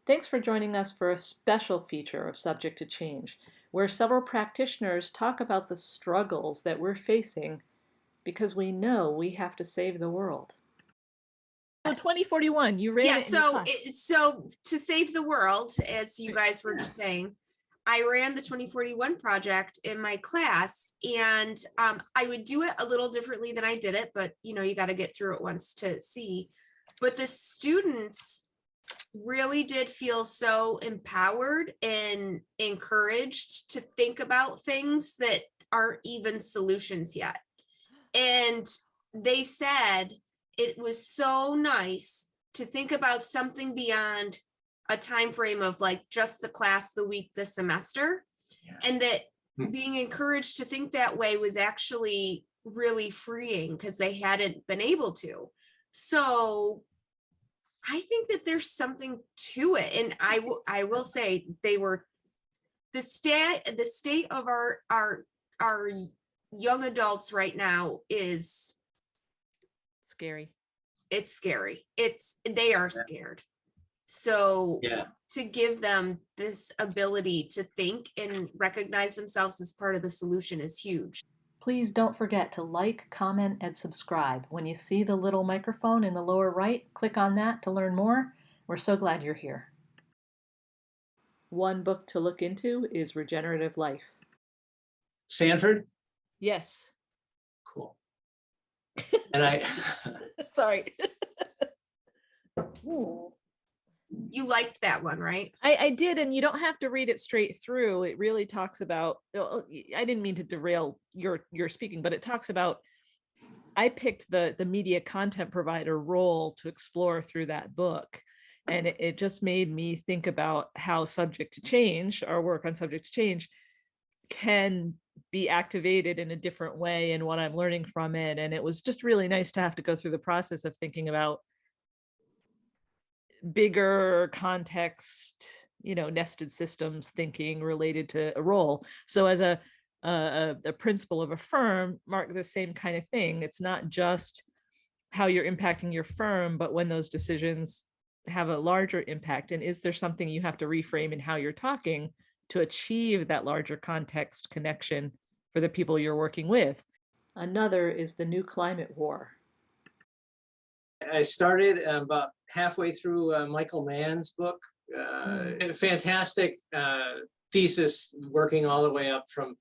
Thanks for joining us for a special feature of Subject to Change, where several practitioners talk about the struggles that we're facing because we know we have to save the world. So 2041, you ran Yeah, it in your class. so to save the world, as you guys were just saying, I ran the 2041 project in my class, and I would do it a little differently than I did it, but you got to get through it once to see. But the students really did feel so empowered and encouraged to think about things that aren't even solutions yet. And they said it was so nice to think about something beyond a time frame of like just the class, the week, the semester. Yeah. And that being encouraged to think that way was actually really freeing because they hadn't been able to. So I think that there's something to it. And I will say they were the state of our young adults right now is scary. It's scary. They are scared. So to give them this ability to think and recognize themselves as part of the solution is huge. Please don't forget to like, comment, and subscribe. When you see the little microphone in the lower right, click on that to learn more. We're so glad you're here. One book to look into is Regenerative Life. Sanford? Yes. Cool. And I... Sorry. Ooh. You liked that one, right? I did, and you don't have to read it straight through. It really talks about, I didn't mean to derail your speaking, but it talks about, I picked the media content provider role to explore through that book. And it just made me think about how Subject to Change, our work on Subject to Change, can be activated in a different way and what I'm learning from it. And it was just really nice to have to go through the process of thinking about bigger context, nested systems thinking related to a role. So as a principal of a firm, Mark, the same kind of thing. It's not just how you're impacting your firm, but when those decisions have a larger impact, and is there something you have to reframe in how you're talking to achieve that larger context connection for the people you're working with. Another is the new climate war. I started about halfway through Michael Mann's book. A fantastic thesis, working all the way up from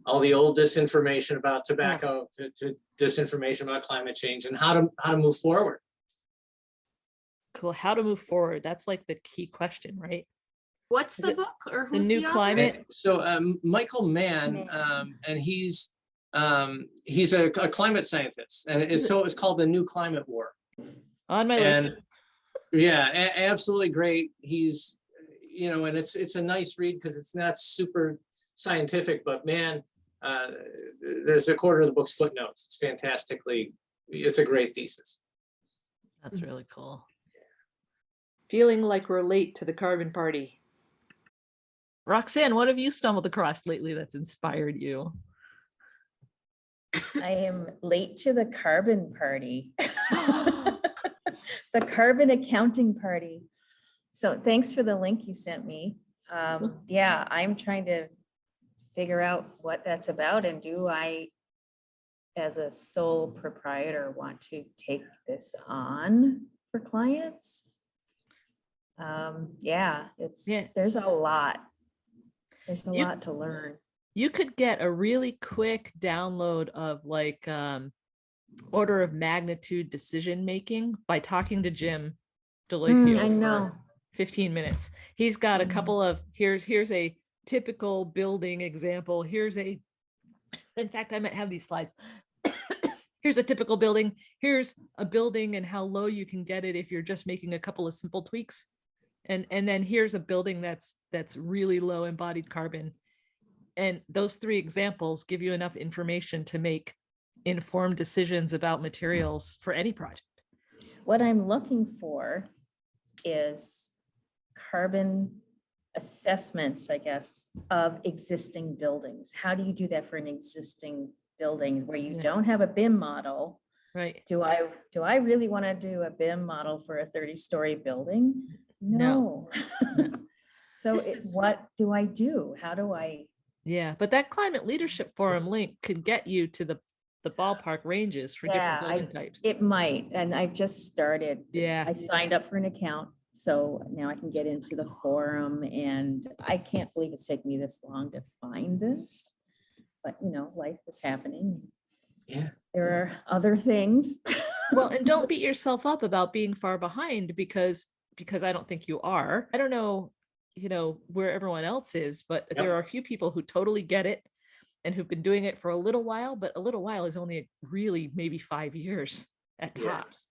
all the old disinformation about tobacco to disinformation about climate change and how to move forward. Cool. How to move forward. That's like the key question, right? What's the book, or who's the new climate? So Michael Mann, and he's a climate scientist, and it's called The New Climate War. On my list. Yeah, absolutely great. He's, and it's a nice read because it's not super scientific, but man, there's a quarter of the book's footnotes. It's a great thesis. That's really cool. Feeling like we're late to the carbon party. Roxanne, what have you stumbled across lately that's inspired you? I am late to the carbon party. The carbon accounting party. So thanks for the link you sent me. Yeah, I'm trying to figure out what that's about, and do I, as a sole proprietor, want to take this on for clients? There's a lot. There's a lot to learn. You could get a really quick download of like order of magnitude decision making by talking to Jim Delosio. I know. 15 minutes. He's got a couple of here's a typical building example. In fact, I might have these slides. Here's a typical building. Here's a building and how low you can get it if you're just making a couple of simple tweaks. And then here's a building that's really low embodied carbon. And those three examples give you enough information to make informed decisions about materials for any project. What I'm looking for is carbon assessments, I guess, of existing buildings. How do you do that for an existing building where you don't have a BIM model? Right. Do I really want to do a BIM model for a 30-story building? No. So This is- what do I do? How do I? Yeah, but that climate leadership forum link could get you to the ballpark ranges for different Yeah, building types. It might, and I've just started. Yeah. I signed up for an account, so now I can get into the forum, and I can't believe it's taken me this long to find this. But you know, life is happening. Yeah. There are other things. Well, and don't beat yourself up about being far behind because I don't think you are. I don't know, where everyone else is, but Yep. there are a few people who totally get it and who've been doing it for a little while, but a little while is only really maybe 5 years at Yeah. tops.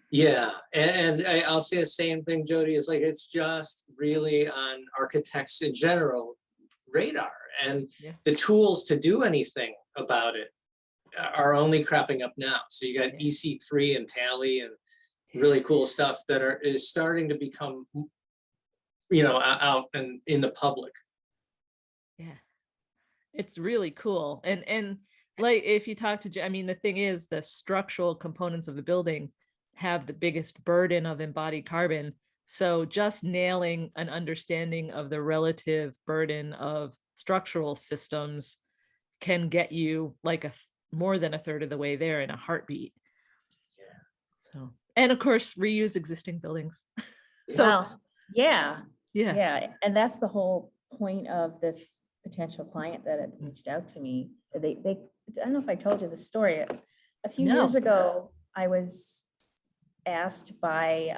Yeah, and I'll say the same thing, Jody, is like, it's just really on architects in general radar, and Yeah. the tools to do anything about it are only cropping up now. So you got Yeah. EC3 and Tally and really cool stuff that is starting to become, out and in the public. Yeah. It's really cool. And like if you talk to, the thing is the structural components of the building have the biggest burden of embodied carbon. So just nailing an understanding of the relative burden of structural systems can get you like more than a third of the way there in a heartbeat. Yeah. So, and of course, reuse existing buildings. So, Well, yeah, yeah. yeah, and that's the whole point of this potential client that had reached out to me. They I don't know if I told you the story. A few No. years ago, I was asked by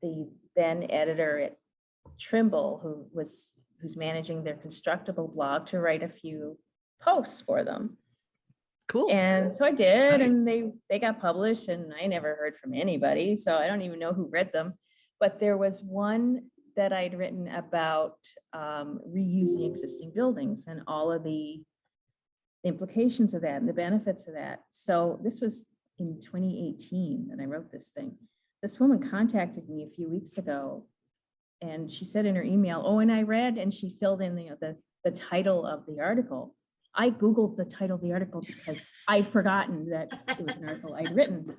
the then editor at Trimble, who's managing their Constructible blog, to write a few posts for them. Cool. And so I did, Nice. and they got published, and I never heard from anybody, so I don't even know who read them. But there was one that I'd written about reusing existing buildings and all of the implications of that and the benefits of that. So this was in 2018 that I wrote this thing. This woman contacted me a few weeks ago, and she said in her email, "Oh, and I read," and she filled in the title of the article. I Googled the title of the article because I'd forgotten that it was an article I'd written.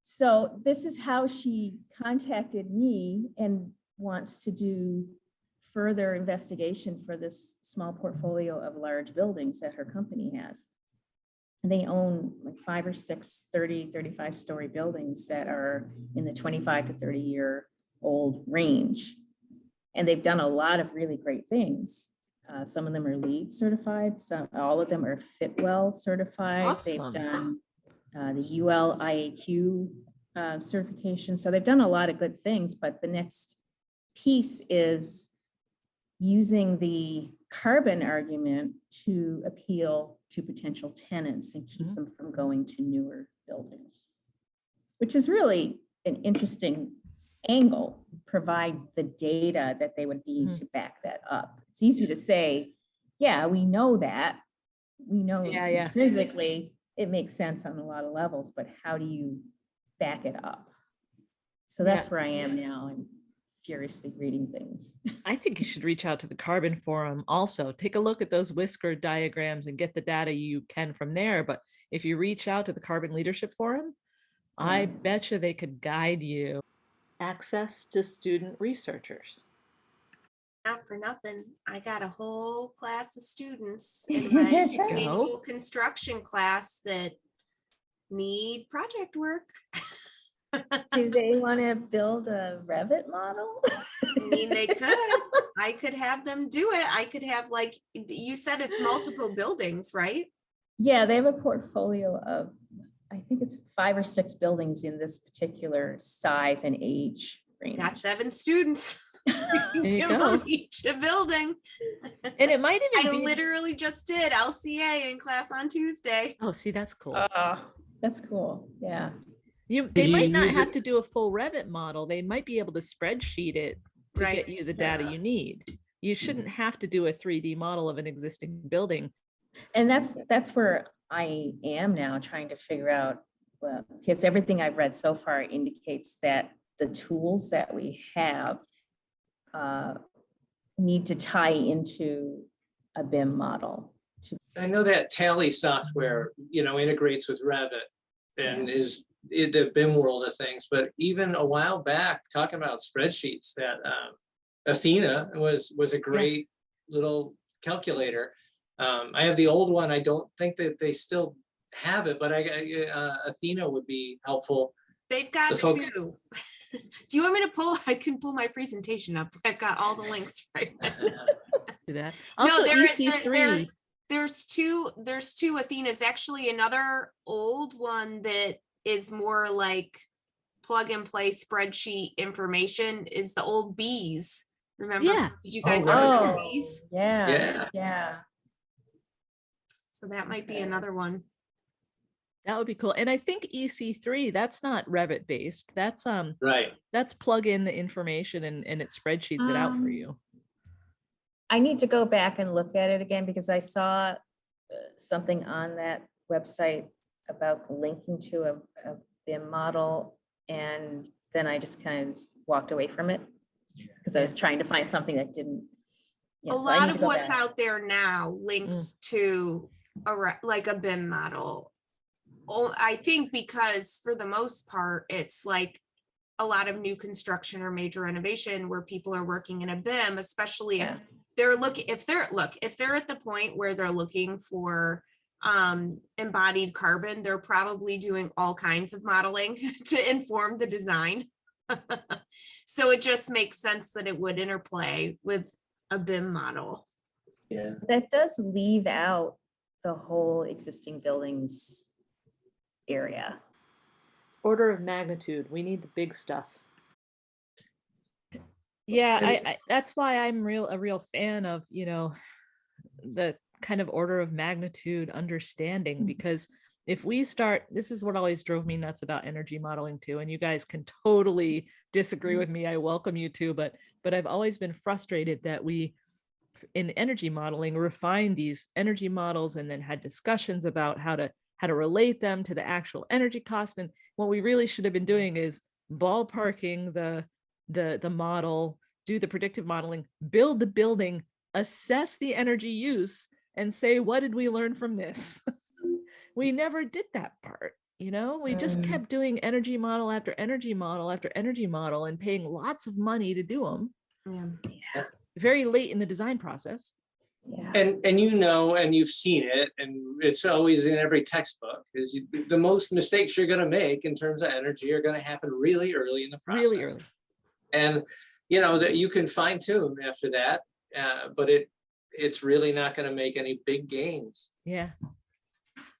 So this is how she contacted me and wants to do further investigation for this small portfolio of large buildings that her company has. And they own like 5 or 6 35-story buildings that are in the 25 to 30-year-old range. And they've done a lot of really great things. Some of them are LEED certified. All of them are Fitwell certified. Awesome. They've done the UL IAQ certification. So they've done a lot of good things, but the next piece is using the carbon argument to appeal to potential tenants and keep them from going to newer buildings, which is really an interesting angle. Provide the data that they would need to back that up. It's easy to say, yeah, we know that. We know Yeah. physically it makes sense on a lot of levels, but how do you back it up? So that's where I am now. I'm furiously reading things. I think you should reach out to the Carbon Forum also. Take a look at those whisker diagrams and get the data you can from there. But if you reach out to the Carbon Leadership Forum, I bet you they could guide you. Access to student researchers. Not for nothing, I got a whole class of students in my sustainable construction class that need project work. Do they want to build a Revit model? I mean, they could. I could have them do it. I could have, like, you said it's multiple buildings, right? Yeah, they have a portfolio of, I think it's 5 or 6 buildings in this particular size and age range. Got 7 students. There you Give go. them each a building. And it might I even be. literally just did LCA in class on Tuesday. Oh, see, that's cool. That's cool. Yeah. They you might not use have it- to do a full Revit model. They might be able to spreadsheet it to Right. get you the data you need. You shouldn't have to do a 3D model of an existing building. And that's where I am now, trying to figure out, well, because everything I've read so far indicates that the tools that we have need to tie into a BIM model. I know that Tally software, integrates with Revit and is in the BIM world of things, but even a while back, talking about spreadsheets, that Athena was a great little calculator. I have the old one. I don't think that they still have it, but Athena would be helpful. They've got The folk- two. Do you want me to pull? I can pull my presentation up. I've got all the links right there. Do that. No, Also, there is EC3. there's two Athenas. Actually, another old one that is more like plug and play spreadsheet information is the old bees. Remember? Yeah. Did you guys Oh, ever right. do Oh, bees? yeah, Yeah. yeah. So that might be Okay. another one. That would be cool. And I think EC3, that's not Revit based. That's Right. that's plug in the information and it spreadsheets it out for Um, you. I need to go back and look at it again because I saw something on that website about linking to a BIM model. And then I just kind of walked away from it because I was trying to find something that didn't. Yeah, A so I lot need of to go what's back. out there now links to like a BIM model. Oh, I think because for the most part, it's like a lot of new construction or major renovation where people are working in a BIM, especially if Yeah. they're looking, if they're at the point where they're looking for embodied carbon, they're probably doing all kinds of modeling to inform the design. So it just makes sense that it would interplay with a BIM model. Yeah. That does leave out the whole existing buildings area. Order of magnitude. We need the big stuff. Yeah, I that's why I'm a real fan of, the kind of order of magnitude understanding, because if we start, this is what always drove me nuts about energy modeling too, and you guys can totally disagree with me. I welcome you to, but I've always been frustrated that we in energy modeling refined these energy models and then had discussions about how to relate them to the actual energy cost. And what we really should have been doing is ballparking the model, do the predictive modeling, build the building, assess the energy use, and say, what did we learn from this? We never did that part. We just kept doing energy model after energy model after energy model and paying lots of money to do them Yeah. very late in the design process. Yeah. And and you've seen it, and it's always in every textbook, is the most mistakes you're going to make in terms of energy are going to happen really early in the process. Really early. And that you can fine tune after that, but it's really not going to make any big gains. Yeah.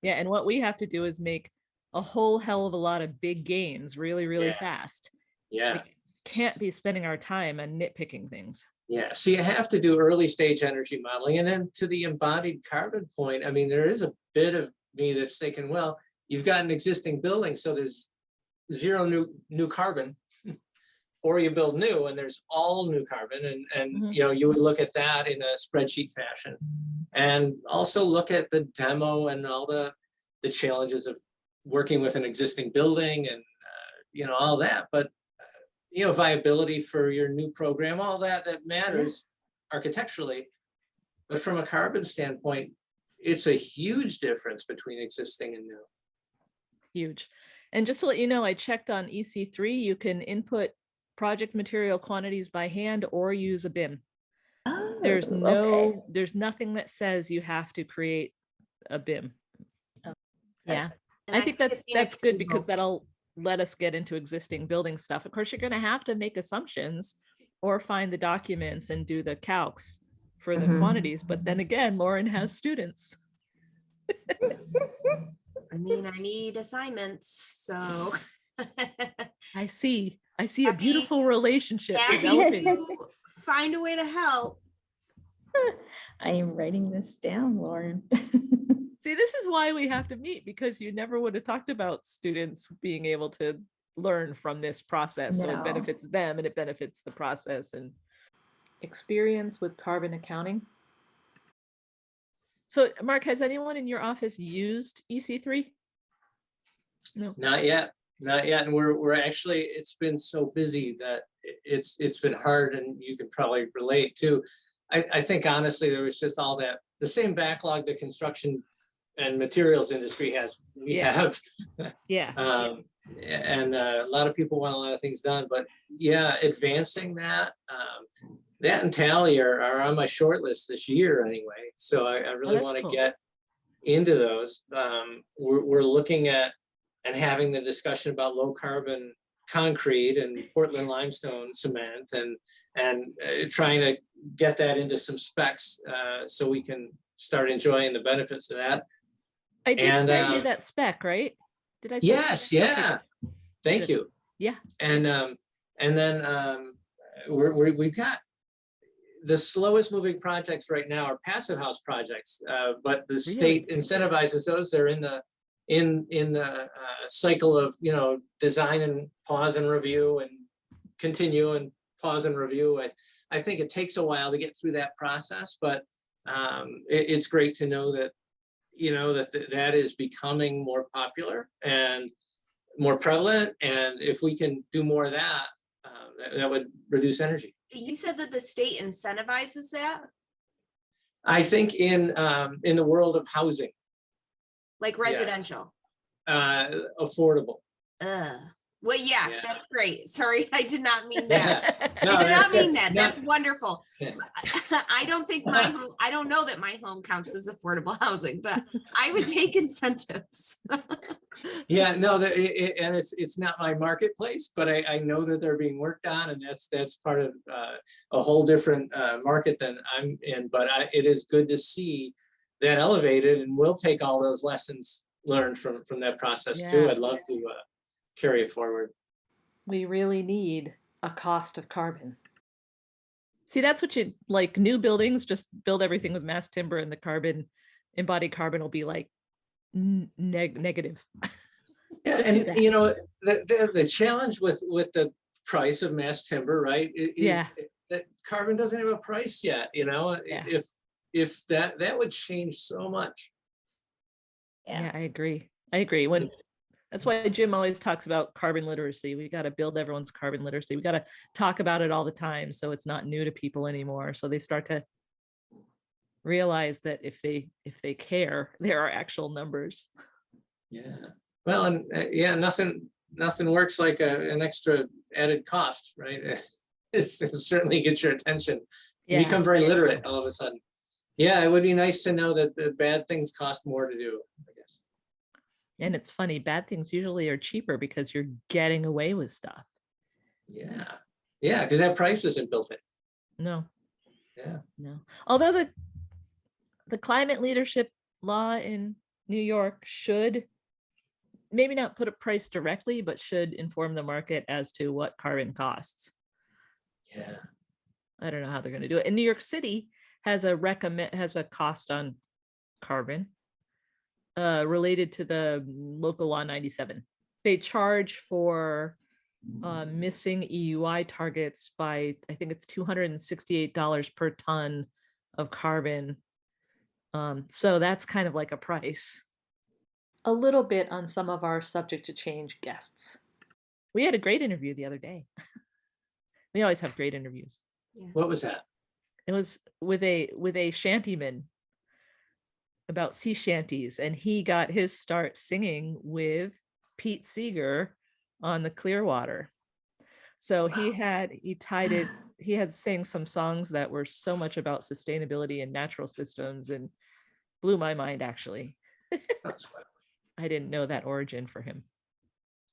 And what we have to do is make a whole hell of a lot of big gains really, really fast. Yeah. We can't be spending our time on nitpicking things. Yeah. So you have to do early stage energy modeling. And then to the embodied carbon point, I mean, there is a bit of me that's thinking, well, you've got an existing building, so there's zero new carbon. Or you build new and there's all new carbon, and you would look at that in a spreadsheet fashion, and also look at the demo and all the challenges of working with an existing building and all that. But viability for your new program, all that matters architecturally. But from a carbon standpoint, it's a huge difference between existing and new. Huge. And just to let you know, I checked on EC3, you can input project material quantities by hand or use a BIM. Oh, There's okay. there's nothing that says you have to create a BIM. Yeah. And I think that's good can do because both. that'll let us get into existing building stuff. Of course, you're going to have to make assumptions or find the documents and do the calcs for the quantities. But then again, Lauren has students. I mean, I need assignments, so. I see a Happy- beautiful relationship Happy developing. to find a way to help. I am writing this down, Lauren. See, this is why we have to meet, because you never would have talked about students being able to learn from this process. So it No. benefits them and it benefits the process. And experience with carbon accounting. So Mark, has anyone in your office used EC3? No. Not yet. And we're actually, it's been so busy that it's been hard, and you can probably relate to. I think honestly, there was just all that, the same backlog the construction and materials industry has. We have. Yeah. And a lot of people want a lot of things done, but advancing that, that and Tally are on my short list this year anyway. So I really that's want to cool. get into those. We're looking at and having the discussion about low carbon concrete and Portland limestone cement, and trying to get that into some specs so we can start enjoying the benefits of that. I did And, send you that spec, right? Did I? send Yes, you that? Okay, yeah. good. Thank Good. you. Yeah. And then we've got the slowest moving projects right now are passive house projects, but the state incentivizes those. They're in the cycle of, you know, design and pause and review and continue and pause and review. I think it takes a while to get through that process, but it's great to know that, you know, that is becoming more popular and more prevalent. And if we can do more of that, that would reduce energy. You said that the state incentivizes that, I think in the world of housing, like Yes. residential. affordable. Well, yeah, Yeah. that's great. Sorry, I did not mean that. No, I did that's not mean good. that. No. That's wonderful. Yeah. I don't think my home, I don't know that my home counts as affordable housing, but I would take incentives. Yeah, no, and it's not my marketplace, but I know that they're being worked on, and that's part of a whole different market than I'm in. But it is good to see that elevated, and we'll take all those lessons learned from that process too. Yeah. I'd love to carry it forward. We really need a cost of carbon. See, that's what you like. New buildings, just build everything with mass timber, and the carbon, embodied carbon, will be like negative. Yeah, Just do and that. you know, the challenge with the price of mass timber, right, is Yeah. that carbon doesn't have a price yet. You know, Yeah. if that would change so much. Yeah, I agree. When that's why Jim always talks about carbon literacy. We got to build everyone's carbon literacy. We got to talk about it all the time, so it's not new to people anymore. So they start to realize that if they care, there are actual numbers. Yeah. Well, and yeah, nothing works like an extra added cost, right? It certainly gets your attention. You become very literate all of a sudden. Yeah, it would be nice to know that the bad things cost more to do, I guess. And it's funny, bad things usually are cheaper because you're getting away with stuff. Yeah. Yeah, because that price isn't built in. No. Yeah. No. Although the climate leadership law in New York should maybe not put a price directly, but should inform the market as to what carbon costs. Yeah. I don't know how they're going to do it. And New York City has a cost on carbon related to the local law 97. They charge for missing EUI targets by, I think it's $268 per ton of carbon. So that's kind of like a price. A little bit on some of our subject to change guests. We had a great interview the other day. We always have great interviews. Yeah. What was that? It was with a shantyman about sea shanties, and he got his start singing with Pete Seeger on the Clearwater. So he had sang some songs that were so much about sustainability and natural systems, and blew my mind, actually. I didn't know that origin for him.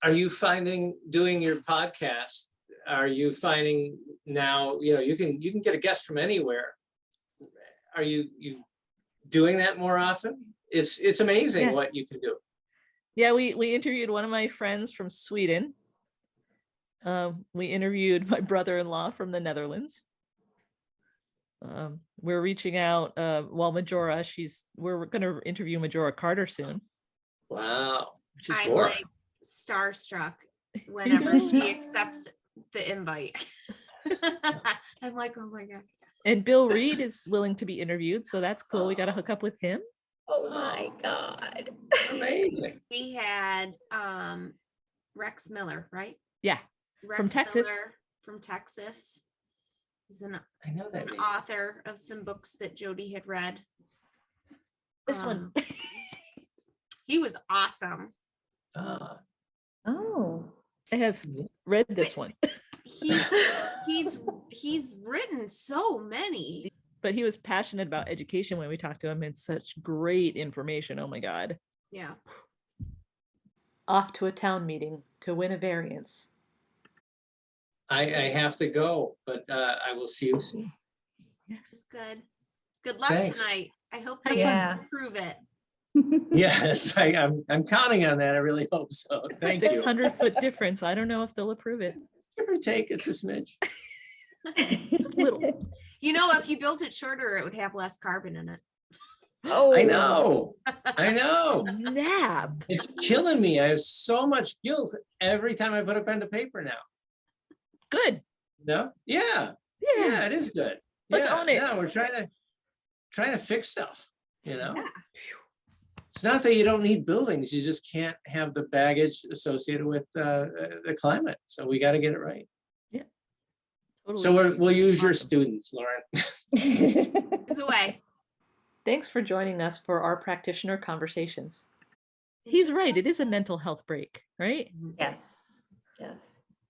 Are you finding, doing your podcast, are you finding now, you know, you can get a guest from anywhere? Are you doing that more often? It's amazing what you can do. Yeah, we interviewed one of my friends from Sweden. We interviewed my brother-in-law from the Netherlands. We're reaching out, Majora, we're going to interview Majora Carter soon. Wow. I'm like starstruck whenever she accepts the invite. I'm like, oh my God. And Bill Reed is willing to be interviewed, so that's cool. We got to hook up with him. Oh my God. Amazing. We had Rex Miller, right? Yeah. Rex From Texas. Miller from Texas. He's an that name. author of some books that Jody had read. This one. He was awesome. Oh. I have read this one. he's written so many. But he was passionate about education when we talked to him. It's such great information. Oh my God. Yeah. Off to a town meeting to win a variance. I have to go, but I will see you soon. It's good. Good luck Thanks. tonight. I hope Have they fun. improve it. Yes, I'm counting on that. I really hope so. Thank you. 600-foot difference. I don't know if they'll approve it. Give or take, it's a smidge. Little. You know, if you built it shorter, it would have less carbon in it. Oh, I know. I know. Nap. It's killing me. I have so much guilt every time I put a pen to paper now. Good. No? Yeah. Yeah. Yeah, it is good. Let's Yeah, own it. No, we're trying to fix stuff, you know? Yeah. It's not that you don't need buildings, you just can't have the baggage associated with the climate. So we got to get it right. Totally. So we'll use your Awesome. students, Lauren. It's away. Thanks for joining us for our practitioner conversations. He's right. It is a mental health break, right? Yes. Yes.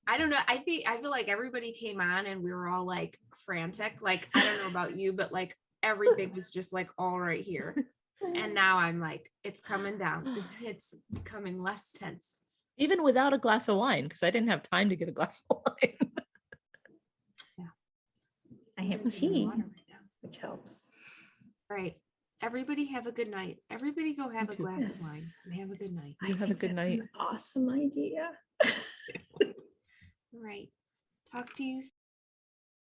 I don't know. I feel like everybody came on and we were all like frantic. Like, I don't know about you, but like everything was just like all right here. And now I'm like, it's coming down. It's becoming less tense. Even without a glass of wine, because I didn't have time to get a glass of wine. I have Drinking tea, water right now. which helps. All right. Everybody have a good night. Everybody go have a too. glass of wine Yes. and have a good night. You have a think good that's night. an awesome idea. All right. Talk to you